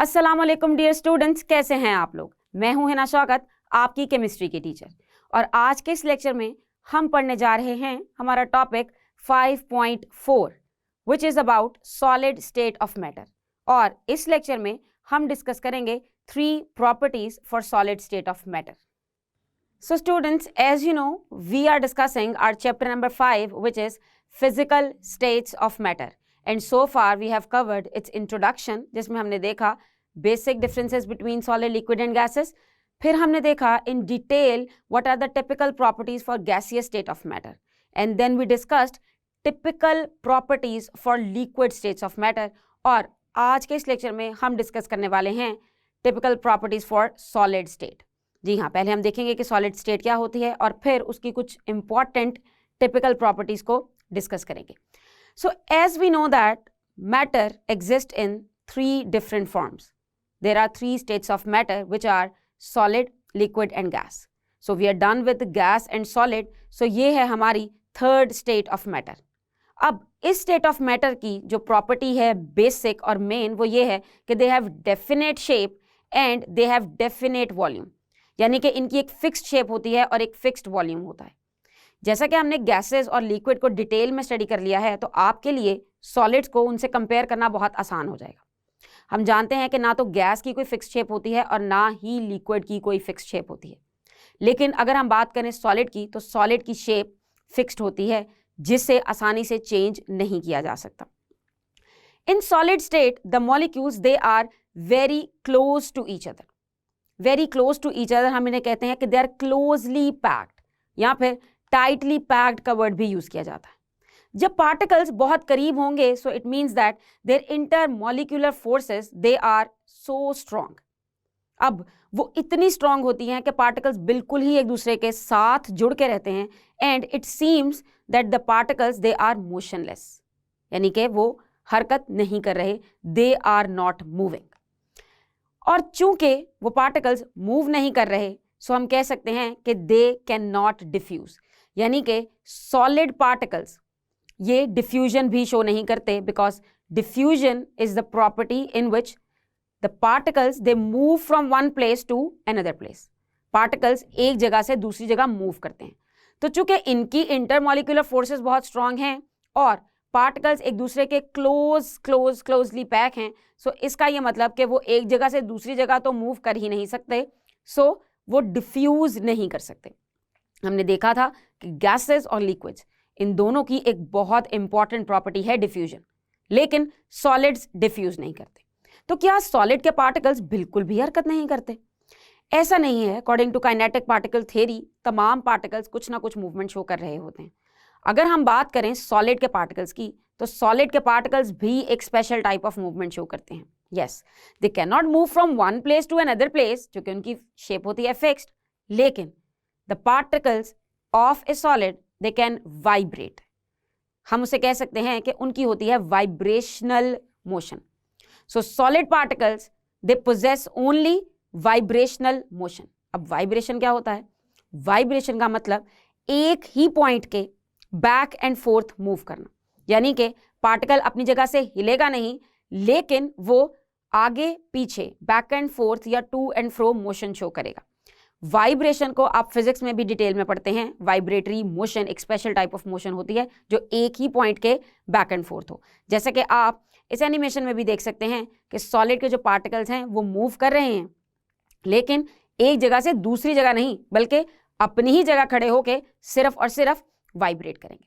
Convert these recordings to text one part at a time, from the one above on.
अस्सलाम वालेकुम dear students, कैसे हैं आप लोग। मैं हूं हिना शौकत, आपकी केमिस्ट्री की टीचर। और आज के इस लेक्चर में हम पढ़ने जा रहे हैं हमारा topic 5.4 which is about solid state of matter. और इस लेक्चर में हम डिस्कस करेंगे 3 properties for solid state of matter. So students, as you know, we are discussing our chapter number 5 which is physical states of matter. And so far we have covered its introduction, जिसमें हमने देखा basic differences between solid, liquid and gases. फिर हमने देखा in detail what are the typical properties for gaseous state of matter. And then we discussed typical properties for liquid states of matter. और आज के इस लेक्चर में हम discuss करने वाले हैं typical properties for solid state. जी हाँ, पहले हम देखेंगे कि सॉलिड स्टेट क्या होती है और फिर उसकी कुछ इंपॉर्टेंट टिपिकल प्रॉपर्टीज को डिस्कस करेंगे। So as we know that matter exist in 3 different forms. There are 3 states of matter which are solid, liquid and gas. So we are done with gas and solid. So ये है हमारी 3rd state of matter. अब इस state of matter की जो property है basic और main, वो ये है कि they have definite shape and they have definite volume. यानी कि इनकी एक फिक्स्ड शेप होती है और एक फिक्स्ड वॉल्यूम होता है। जैसा कि हमने गैसेस और लिक्विड को डिटेल में स्टडी कर लिया है, तो आपके लिए सॉलिड्स को उनसे कंपेयर करना बहुत आसान हो जाएगा। हम जानते हैं कि ना तो गैस की कोई फिक्स्ड शेप होती है और ना ही लिक्विड की कोई फिक्स्ड शेप होती है। लेकिन अगर हम बात करें सॉलिड की, तो सॉलिड की शेप फिक्स्ड होती है जिससे आसानी से चेंज नहीं किया जा सकता। In solid state the molecules they are very close to each other. Very close to each other हम इन्हें कहते हैं कि दे आर क्लोजली पैक्ड, या फिर टाइटली पैक्ड का वर्ड भी यूज किया जाता है। जब पार्टिकल्स बहुत करीब होंगे, so it means that their intermolecular forces they are so strong. अब वो इतनी स्ट्रॉन्ग होती हैं कि पार्टिकल्स बिल्कुल ही एक दूसरे के साथ जुड़ के रहते हैं and it seems that the particles they are motionless, यानी कि वो हरकत नहीं कर रहे, दे आर नॉट मूविंग। और चूंकि वो पार्टिकल्स मूव नहीं कर रहे, सो हम कह सकते हैं कि दे कैन नॉट डिफ्यूज, यानी कि सॉलिड पार्टिकल्स ये डिफ्यूजन भी शो नहीं करते, because diffusion is the property in which the particles they move from one place to another place. पार्टिकल्स एक जगह से दूसरी जगह मूव करते हैं। तो चूंकि इनकी इंटरमॉलिक्यूलर फोर्सेस बहुत स्ट्रांग हैं और पार्टिकल्स एक दूसरे के क्लोजली पैक हैं, सो इसका ये मतलब कि वो एक जगह से दूसरी जगह तो मूव कर ही नहीं सकते, सो वो डिफ्यूज नहीं कर सकते। हमने देखा था कि गैसेस और लिक्विड्स इन दोनों की एक बहुत इंपॉर्टेंट प्रॉपर्टी है डिफ्यूजन, लेकिन सॉलिड्स डिफ्यूज नहीं करते। तो क्या सॉलिड के पार्टिकल्स बिल्कुल भी हरकत नहीं करते? ऐसा नहीं है। According to kinetic particle theory, तमाम पार्टिकल्स कुछ ना कुछ मूवमेंट शो कर रहे होते हैं। अगर हम बात करें सॉलिड के पार्टिकल्स की, तो सॉलिड के पार्टिकल्स भी एक special type of movement show करते हैं। Yes, they can not move from one place to another place, क्योंकि उनकी शेप होती है फिक्स्ड, लेकिन the particles of a solid they can vibrate. हम उसे कह सकते हैं कि उनकी होती है vibrational motion. So solid particles they possess only vibrational motion. अब वाइब्रेशन क्या होता है? वाइब्रेशन का मतलब एक ही पॉइंट के बैक एंड फोर्थ मूव करना, यानी कि पार्टिकल अपनी जगह से हिलेगा नहीं, लेकिन वो आगे पीछे बैक एंड फोर्थ या to and fro motion show करेगा। वाइब्रेशन को आप फिजिक्स में भी डिटेल में पढ़ते हैं। वाइब्रेटरी मोशन एक स्पेशल टाइप ऑफ मोशन होती है जो एक ही पॉइंट के बैक एंड फोर्थ हो। जैसे कि आप इस एनिमेशन में भी देख सकते हैं कि सॉलिड के जो पार्टिकल्स हैं वो मूव कर रहे हैं, लेकिन एक जगह से दूसरी जगह नहीं, बल्कि अपनी ही जगह खड़े होकर सिर्फ और सिर्फ वाइब्रेट करेंगे।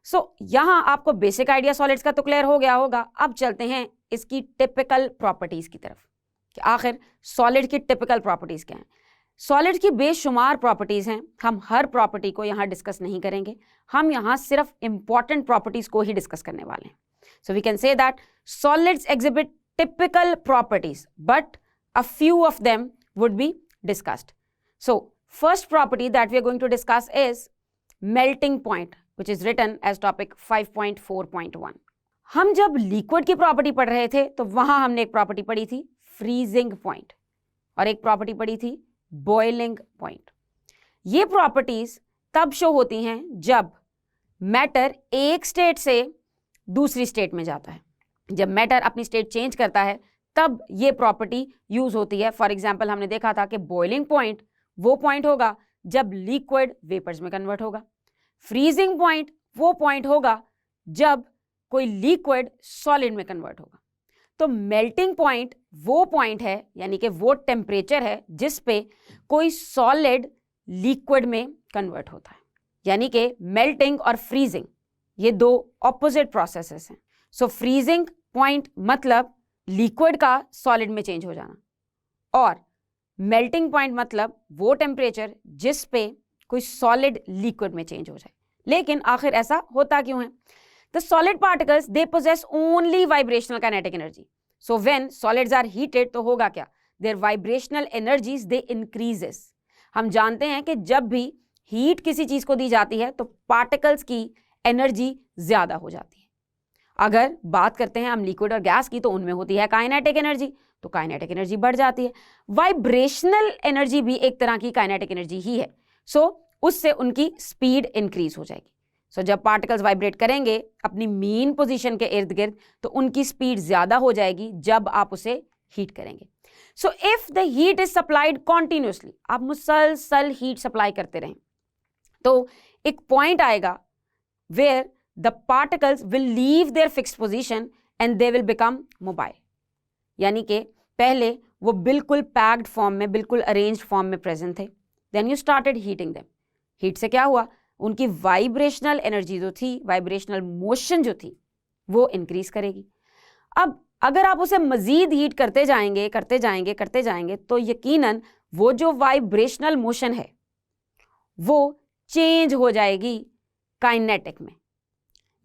सो यहां आपको बेसिक आइडिया सॉलिड्स का तो क्लियर हो गया होगा। अब चलते हैं इसकी टिपिकल प्रॉपर्टीज की तरफ कि आखिर सॉलिड की टिपिकल प्रॉपर्टीज क्या हैं। सॉलिड की बेशुमार प्रॉपर्टीज हैं, हम हर प्रॉपर्टी को यहां डिस्कस नहीं करेंगे, हम यहां सिर्फ इंपॉर्टेंट प्रॉपर्टीज को ही डिस्कस करने वाले हैं। So we can say that solids exhibit typical properties, but a few of them would be discussed. So first property that we are going to discuss is melting point, which is written as topic 5.4.1। हम जब liquid की property पढ़ रहे थे तो वहां हमने एक प्रॉपर्टी पढ़ी थी फ्रीजिंग पॉइंट और एक प्रॉपर्टी पढ़ी थी बॉइलिंग पॉइंट। ये प्रॉपर्टीज तब शो होती हैं जब मैटर एक स्टेट से दूसरी स्टेट में जाता है। जब मैटर अपनी स्टेट चेंज करता है तब ये प्रॉपर्टी यूज होती है। फॉर एग्जाम्पल हमने देखा था कि बॉइलिंग पॉइंट वो पॉइंट होगा जब लिक्विड वेपर्स में कन्वर्ट होगा, फ्रीजिंग पॉइंट वो पॉइंट होगा जब कोई लिक्विड सॉलिड में कन्वर्ट होगा। तो मेल्टिंग पॉइंट वो पॉइंट है, यानी कि वो टेम्परेचर है जिस पे कोई सॉलिड लिक्विड में कन्वर्ट होता है। यानी कि मेल्टिंग और फ्रीजिंग ये दो ऑपोजिट प्रोसेसेस हैं। सो फ्रीजिंग पॉइंट मतलब लिक्विड का सॉलिड में चेंज हो जाना, और मेल्टिंग पॉइंट मतलब वो टेम्परेचर जिस पे कोई सॉलिड लिक्विड में चेंज हो जाए। लेकिन आखिर ऐसा होता क्यों है? The solid particles they possess only vibrational kinetic energy. So when solids are heated तो होगा क्या? Their vibrational energies they increases. हम जानते हैं कि जब भी हीट किसी चीज को दी जाती है तो पार्टिकल्स की एनर्जी ज्यादा हो जाती है। अगर बात करते हैं हम लिक्विड और गैस की तो उनमें होती है काइनेटिक एनर्जी, तो काइनेटिक एनर्जी बढ़ जाती है। वाइब्रेशनल एनर्जी भी एक तरह की काइनेटिक एनर्जी ही है। सो उससे उनकी स्पीड इंक्रीज हो जाएगी। सो जब पार्टिकल्स वाइब्रेट करेंगे अपनी मीन पोजीशन के इर्द गिर्द तो उनकी स्पीड ज्यादा हो जाएगी जब आप उसे हीट करेंगे। So if the heat is supplied continuously, आप मुसलसल हीट सप्लाई करते रहें तो एक पॉइंट आएगा where the particles will leave their fixed position and they will become mobile. यानी कि पहले वो बिल्कुल पैक्ड फॉर्म में, बिल्कुल अरेंज्ड फॉर्म में प्रेजेंट थे, then you started heating them. Heat से क्या हुआ? उनकी वाइब्रेशनल एनर्जी जो थी, वाइब्रेशनल मोशन जो थी वो इंक्रीज करेगी। अब अगर आप उसे मजीद हीट करते जाएंगे तो यकीनन वो जो वाइब्रेशनल मोशन है वो चेंज हो जाएगी काइनेटिक में,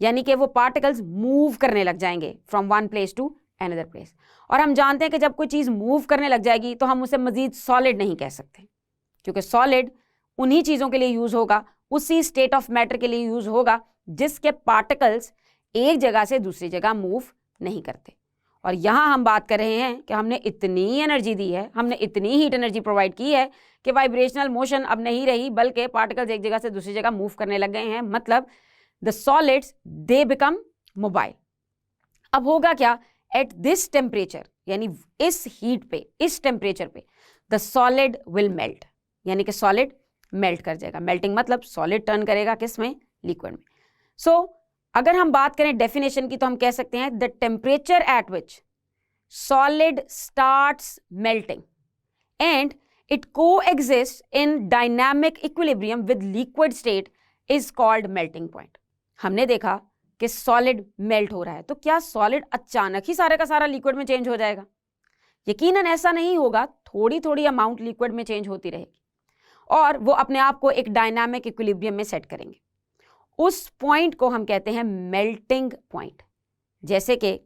यानी कि वो पार्टिकल्स मूव करने लग जाएंगे from one place to another place. और हम जानते हैं कि जब कोई चीज मूव करने लग जाएगी तो हम उसे मजीद सॉलिड नहीं कह सकते, क्योंकि सॉलिड उन्हीं चीजों के लिए यूज होगा, उसी स्टेट ऑफ मैटर के लिए यूज होगा जिसके पार्टिकल्स एक जगह से दूसरी जगह मूव नहीं करते। और यहां हम बात कर रहे हैं कि हमने इतनी एनर्जी दी है, हमने इतनी हीट एनर्जी प्रोवाइड की है कि वाइब्रेशनल मोशन अब नहीं रही, बल्कि पार्टिकल्स एक जगह से दूसरी जगह मूव करने लग गए हैं। मतलब the solids they become mobile. अब होगा क्या? एट दिस टेम्परेचर, यानी इस हीट पे, इस टेम्परेचर पे द सॉलिड विल मेल्ट, यानी कि सॉलिड मेल्ट कर जाएगा। मेल्टिंग मतलब सॉलिड टर्न करेगा किस में? लिक्विड में। सो अगर हम बात करें डेफिनेशन की तो हम कह सकते हैं the temperature at which solid starts melting and it coexist in dynamic equilibrium with liquid state is called melting point. हमने देखा कि सॉलिड मेल्ट हो रहा है, तो क्या सॉलिड अचानक ही सारे का सारा लिक्विड में चेंज हो जाएगा? यकीनन ऐसा नहीं होगा, थोड़ी थोड़ी अमाउंट लिक्विड में चेंज होती रहेगी और वो अपने आप को एक डायनामिक इक्विलिब्रियम में सेट करेंगे। उस पॉइंट को हम कहते हैं मेल्टिंग पॉइंट। जैसे कि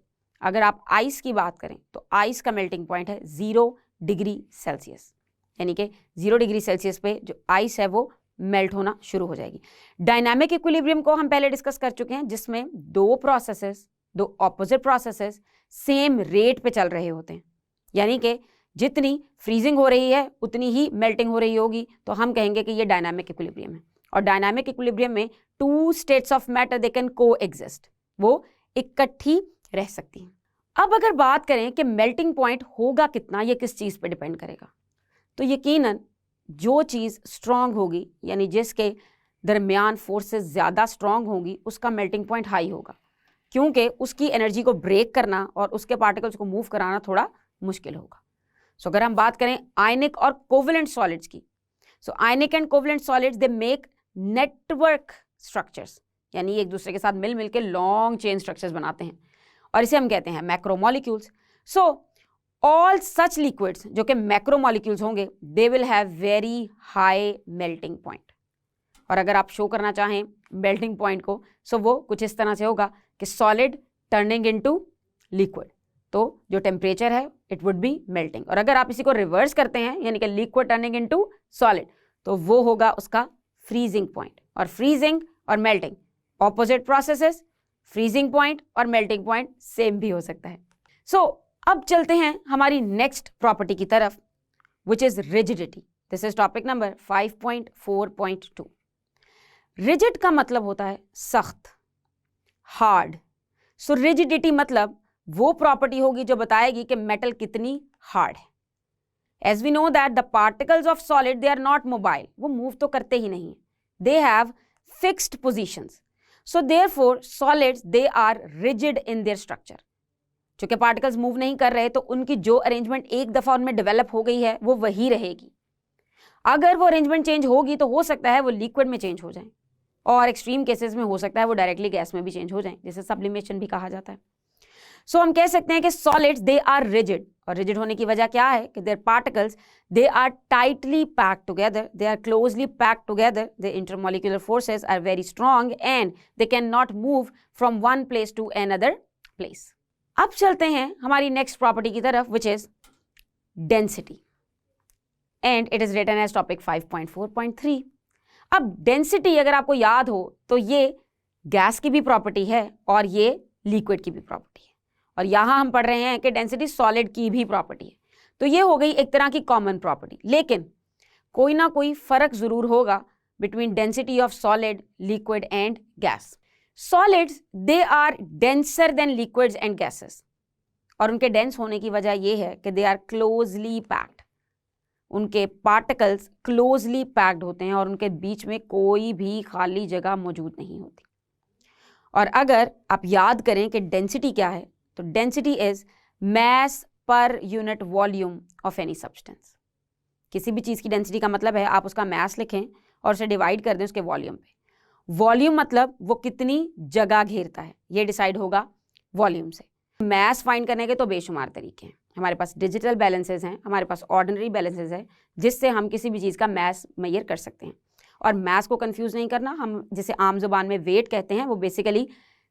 अगर आप आइस की बात करें तो आइस का मेल्टिंग पॉइंट है 0 डिग्री सेल्सियस, यानी कि 0 डिग्री सेल्सियस पे जो आइस है वो मेल्ट होना शुरू हो जाएगी। डायनामिक इक्विलिब्रियम को हम पहले डिस्कस कर चुके हैं, जिसमें दो ऑपोजिट प्रोसेसेस सेम रेट पे चल रहे होते हैं, यानी कि जितनी फ्रीजिंग हो रही है उतनी ही मेल्टिंग हो रही होगी, तो हम कहेंगे कि ये डायनामिक इक्विलिब्रियम है। और डायनामिक इक्विलिब्रियम में 2 states of matter they can coexist, वो इकट्ठी रह सकती हैं। अब अगर बात करें कि मेल्टिंग पॉइंट होगा कितना, ये किस चीज़ पे डिपेंड करेगा, तो यकीनन जो चीज़ स्ट्रांग होगी, यानी जिसके दरमियान फोर्सेस ज़्यादा स्ट्रांग होंगी, उसका मेल्टिंग पॉइंट हाई होगा, क्योंकि उसकी एनर्जी को ब्रेक करना और उसके पार्टिकल्स को मूव कराना थोड़ा मुश्किल होगा। सो अगर हम बात करें आयनिक और कोवेलेंट सॉलिड्स की, so ionic and covalent solids they make network structures, यानी एक दूसरे के साथ मिल के लॉन्ग चेन स्ट्रक्चर्स बनाते हैं, और इसे हम कहते हैं macromolecules. So all such liquids जो कि मैक्रोमोलिक्यूल्स होंगे, they will have very high melting point. और अगर आप शो करना चाहें मेल्टिंग पॉइंट को, सो वो कुछ इस तरह से होगा कि सॉलिड टर्निंग इनटू लिक्विड, तो जो टेम्परेचर है इट वुड बी मेल्टिंग। और अगर आप इसी को रिवर्स करते हैं, यानी कि लिक्विड टर्निंग इनटू सॉलिड, तो वो होगा उसका फ्रीजिंग पॉइंट। और फ्रीजिंग और melting opposite processes, freezing point और मेल्टिंग पॉइंट सेम भी हो सकता है। सो अब चलते हैं हमारी नेक्स्ट प्रॉपर्टी की तरफ, which is rigidity. This is topic number 5.4.2। Rigid का मतलब होता है सख्त, हार्ड। सो रिजिडिटी मतलब वो प्रॉपर्टी होगी जो बताएगी कि मेटल कितनी हार्ड है। As we know that the particles of solid they are not mobile, वो मूव तो करते ही नहीं, they have fixed positions, so therefore solids they are rigid in their structure. चूंकि पार्टिकल्स मूव नहीं कर रहे तो उनकी जो अरेंजमेंट एक दफा उनमें डेवलप हो गई है वो वही रहेगी। अगर वो अरेंजमेंट चेंज होगी तो हो सकता है वो लिक्विड में चेंज हो जाए, और एक्सट्रीम केसेस में हो सकता है वो डायरेक्टली गैस में भी चेंज हो जाए, जिसे सब्लिमेशन भी कहा जाता है। सो हम कह सकते हैं कि सॉलिड्स दे आर रिजिड, और रिजिड होने की वजह क्या है कि their particles they are tightly packed together, they are closely packed together, their intermolecular forces are very strong and they can not move from one place to another place. अब चलते हैं हमारी नेक्स्ट प्रॉपर्टी की तरफ, which is density, and it is written as topic 5.4.3। अब density अगर आपको याद हो तो ये गैस की भी प्रॉपर्टी है और ये लिक्विड की भी प्रॉपर्टी है, और यहां हम पढ़ रहे हैं कि डेंसिटी सॉलिड की भी प्रॉपर्टी है। तो ये हो गई एक तरह की कॉमन प्रॉपर्टी, लेकिन कोई ना कोई फर्क जरूर होगा between density of solid, liquid and gas. Solids they are denser than liquids and gases, और उनके डेंस होने की वजह यह है कि दे आर क्लोजली पैक्ड, उनके पार्टिकल्स क्लोजली पैक्ड होते हैं और उनके बीच में कोई भी खाली जगह मौजूद नहीं होती। और अगर आप याद करें कि डेंसिटी क्या है, तो density is mass per unit volume of any substance. किसी भी चीज़ की डेंसिटी का मतलब है आप उसका मैस लिखें और उसे डिवाइड कर दें उसके वॉल्यूम पे। वॉल्यूम मतलब वो कितनी जगह घेरता है, ये डिसाइड होगा वॉल्यूम से। मैस फाइंड करने के तो बेशुमार तरीके हैं, हमारे पास डिजिटल बैलेंसेस हैं, हमारे पास ऑर्डिनरी बैलेंसेस हैं, जिससे हम किसी भी चीज़ का मैस मेजर कर सकते हैं। और मैस को कंफ्यूज नहीं करना, हम जिसे आम जुबान में वेट कहते हैं वो बेसिकली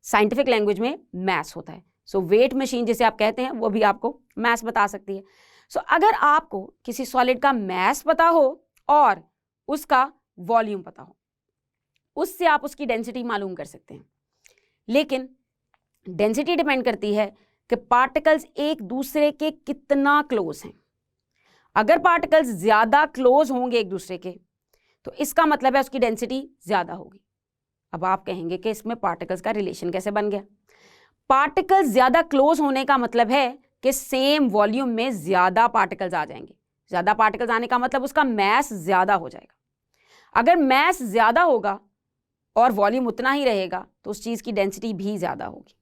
साइंटिफिक लैंग्वेज में मैस होता है। सो वेट मशीन जिसे आप कहते हैं वो भी आपको मैस बता सकती है। सो अगर आपको किसी सॉलिड का मैस पता हो और उसका वॉल्यूम पता हो, उससे आप उसकी डेंसिटी मालूम कर सकते हैं। लेकिन डेंसिटी डिपेंड करती है कि पार्टिकल्स एक दूसरे के कितना क्लोज हैं। अगर पार्टिकल्स ज़्यादा क्लोज होंगे एक दूसरे के तो इसका मतलब है उसकी डेंसिटी ज़्यादा होगी। अब आप कहेंगे कि इसमें पार्टिकल्स का रिलेशन कैसे बन गया? पार्टिकल्स ज़्यादा क्लोज होने का मतलब है कि सेम वॉल्यूम में ज़्यादा पार्टिकल्स आ जाएंगे। ज़्यादा पार्टिकल्स आने का मतलब उसका मैस ज़्यादा हो जाएगा। अगर मैस ज़्यादा होगा और वॉल्यूम उतना ही रहेगा तो उस चीज़ की डेंसिटी भी ज़्यादा होगी।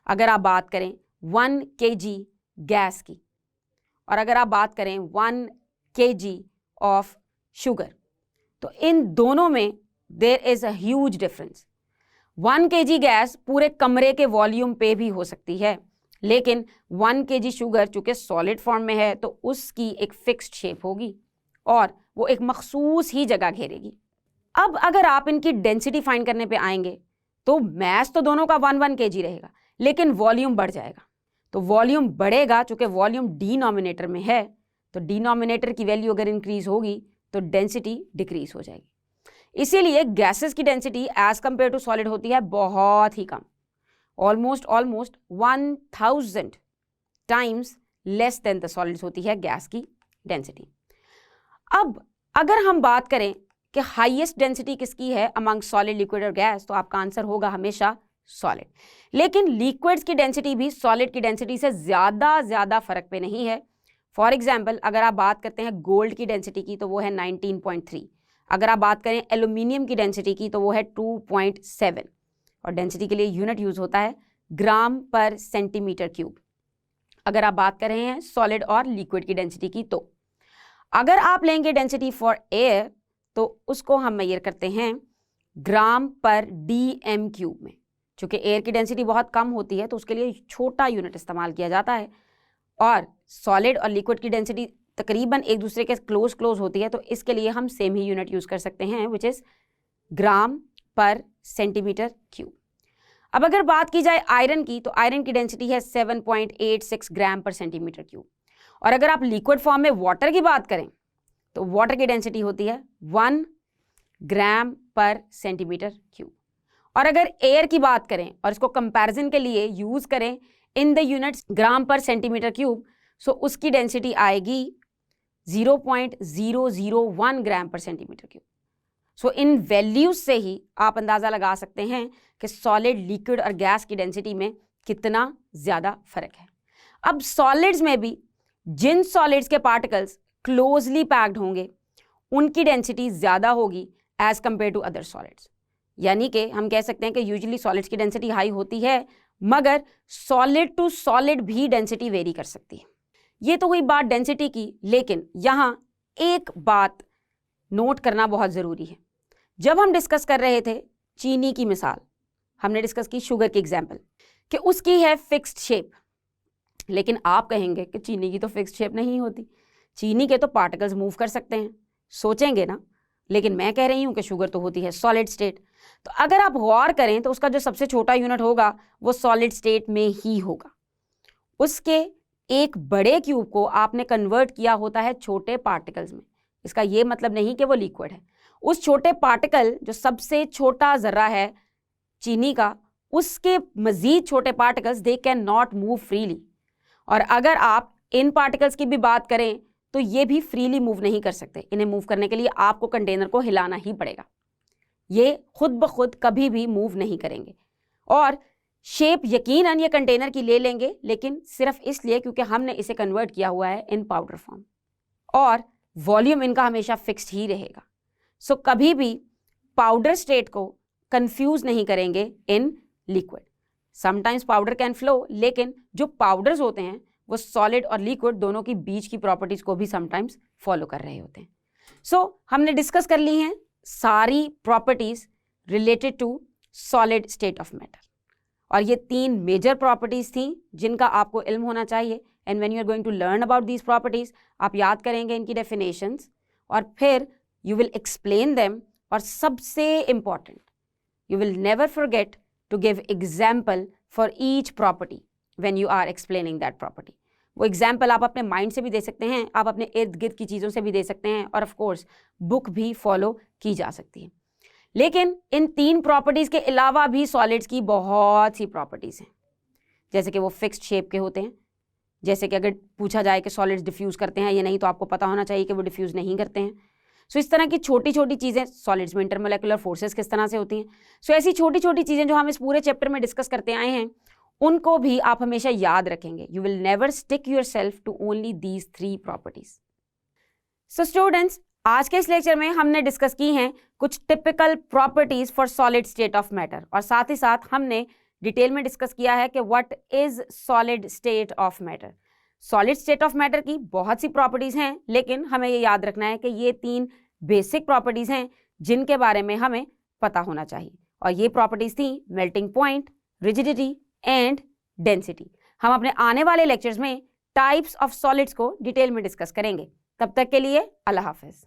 अगर आप बात करें 1 kg गैस की और अगर आप बात करें 1 kg ऑफ शुगर, तो इन दोनों में there is a huge difference. 1 kg gas पूरे कमरे के वॉल्यूम पे भी हो सकती है, लेकिन 1 kg शुगर चूँकि सॉलिड फॉर्म में है तो उसकी एक फिक्स्ड शेप होगी और वो एक मखसूस ही जगह घेरेगी। अब अगर आप इनकी डेंसिटी फाइंड करने पे आएंगे तो मैस तो दोनों का 1 kg रहेगा, लेकिन वॉल्यूम बढ़ जाएगा। तो वॉल्यूम बढ़ेगा, चूँकि वॉल्यूम डिनोमिनेटर में है तो डिनोमिनेटर की वैल्यू अगर इंक्रीज होगी तो डेंसिटी डिक्रीज हो जाएगी। इसीलिए गैसेस की density as compare to solid होती है बहुत ही कम, almost 1000 times less than the solids होती है गैस की डेंसिटी। अब अगर हम बात करें कि हाईएस्ट डेंसिटी किसकी है अमंग सॉलिड, लिक्विड और गैस, तो आपका आंसर होगा हमेशा सॉलिड। लेकिन लिक्विड्स की डेंसिटी भी सॉलिड की डेंसिटी से ज़्यादा फर्क पे नहीं है। फॉर एग्जाम्पल अगर आप बात करते हैं गोल्ड की डेंसिटी की तो वो है 19.3, अगर आप बात करें एल्यूमिनियम की डेंसिटी की तो वो है 2.7, और डेंसिटी के लिए यूनिट यूज़ होता है ग्राम पर सेंटीमीटर क्यूब। अगर आप बात कर रहे हैं सॉलिड और लिक्विड की डेंसिटी की, तो अगर आप लेंगे डेंसिटी फॉर एयर तो उसको हम मेजर करते हैं ग्राम पर dm क्यूब में। चूँकि एयर की डेंसिटी बहुत कम होती है तो उसके लिए छोटा यूनिट इस्तेमाल किया जाता है, और सॉलिड और लिक्विड की डेंसिटी तकरीबन एक दूसरे के क्लोज होती है, तो इसके लिए हम सेम ही यूनिट यूज़ कर सकते हैं which is gram per centimetre cube. अब अगर बात की जाए आयरन की तो आयरन की डेंसिटी है 7.86 ग्राम पर सेंटीमीटर क्यूब, और अगर आप लिक्विड फॉर्म में वाटर की बात करें तो वाटर की डेंसिटी होती है 1 ग्राम पर सेंटीमीटर क्यूब। और अगर एयर की बात करें और इसको कंपैरिजन के लिए यूज़ करें in the units gram per centimetre cube, सो उसकी डेंसिटी आएगी 0.001 gram per centimetre cube. So इन वैल्यूज से ही आप अंदाज़ा लगा सकते हैं कि सॉलिड, लिक्विड और गैस की डेंसिटी में कितना ज्यादा फर्क है। अब सॉलिड्स में भी जिन सॉलिड्स के पार्टिकल्स क्लोजली पैक्ड होंगे उनकी डेंसिटी ज्यादा होगी as compare to other solids. यानी कि हम कह सकते हैं कि यूजुअली सॉलिड्स की डेंसिटी हाई होती है, मगर सॉलिड टू सॉलिड भी डेंसिटी वेरी कर सकती है। ये तो हुई बात डेंसिटी की, लेकिन यहाँ एक बात नोट करना बहुत ज़रूरी है। जब हम डिस्कस कर रहे थे चीनी की मिसाल, हमने डिस्कस की शुगर की एग्जाम्पल कि उसकी है फिक्स्ड शेप, लेकिन आप कहेंगे कि चीनी की तो फिक्स्ड शेप नहीं होती, चीनी के तो पार्टिकल्स मूव कर सकते हैं, सोचेंगे ना। लेकिन मैं कह रही हूँ कि शुगर तो होती है सॉलिड स्टेट। तो अगर आप गौर करें तो उसका जो सबसे छोटा यूनिट होगा वो सॉलिड स्टेट में ही होगा। उसके एक बड़े क्यूब को आपने कन्वर्ट किया होता है छोटे पार्टिकल्स में। इसका ये मतलब नहीं कि वो लिक्विड है। उस छोटे पार्टिकल जो सबसे छोटा जर्रा है चीनी का, उसके मजीद छोटे particles they can not move freely. और अगर आप इन पार्टिकल्स की भी बात करें तो ये भी फ्रीली मूव नहीं कर सकते। इन्हें मूव करने के लिए आपको कंटेनर को हिलाना ही पड़ेगा। ये खुद ब खुद कभी भी मूव नहीं करेंगे। और शेप यकीनन ये कंटेनर की ले लेंगे, लेकिन सिर्फ इसलिए क्योंकि हमने इसे कन्वर्ट किया हुआ है इन पाउडर फॉर्म, और वॉल्यूम इनका हमेशा फिक्स्ड ही रहेगा। सो कभी भी पाउडर स्टेट को कंफ्यूज नहीं करेंगे in liquid. Sometimes powder can flow, लेकिन जो पाउडर्स होते हैं वो सॉलिड और लिक्विड दोनों की बीच की प्रॉपर्टीज को भी समटाइम्स फॉलो कर रहे होते हैं। सो हमने डिस्कस कर ली हैं सारी properties related to solid state of matter, और ये 3 मेजर प्रॉपर्टीज थी जिनका आपको इल्म होना चाहिए। And when you are going to learn about these properties, आप याद करेंगे इनकी डेफिनेशंस और फिर यू विल एक्सप्लेन देम। और सबसे important, you will never forget to give example for each property when you are explaining that property. वो example आप अपने माइंड से भी दे सकते हैं, आप अपने इर्द गिर्द की चीज़ों से भी दे सकते हैं, और ऑफ कोर्स बुक भी फॉलो की जा सकती है। लेकिन इन 3 प्रॉपर्टीज़ के अलावा भी सॉलिड्स की बहुत सी प्रॉपर्टीज़ हैं, जैसे कि वो फिक्स्ड शेप के होते हैं। जैसे कि अगर पूछा जाए कि सॉलिड्स डिफ्यूज़ करते हैं या नहीं, तो आपको पता होना चाहिए कि वो डिफ्यूज़ नहीं करते हैं। सो इस तरह की छोटी छोटी चीज़ें, सॉलिड्स में इंटरमोलेकुलर फोर्सेस किस तरह से होती हैं। सो ऐसी छोटी छोटी चीज़ें जो हम इस पूरे चैप्टर में डिस्कस करते आए हैं, उनको भी आप हमेशा याद रखेंगे। You will never stick yourself to only these 3 properties. So students, आज के इस लेक्चर में हमने डिस्कस की हैं कुछ typical properties for solid state of matter, और साथ ही साथ हमने डिटेल में डिस्कस किया है कि what is solid state of matter. Solid state of matter की बहुत सी प्रॉपर्टीज हैं, लेकिन हमें ये याद रखना है कि ये 3 बेसिक प्रॉपर्टीज हैं जिनके बारे में हमें पता होना चाहिए, और ये प्रॉपर्टीज थी melting point, rigidity and density. हम अपने आने वाले लेक्चर्स में टाइप्स ऑफ सॉलिड्स को डिटेल में डिस्कस करेंगे। तब तक के लिए अल्लाह हाफिज।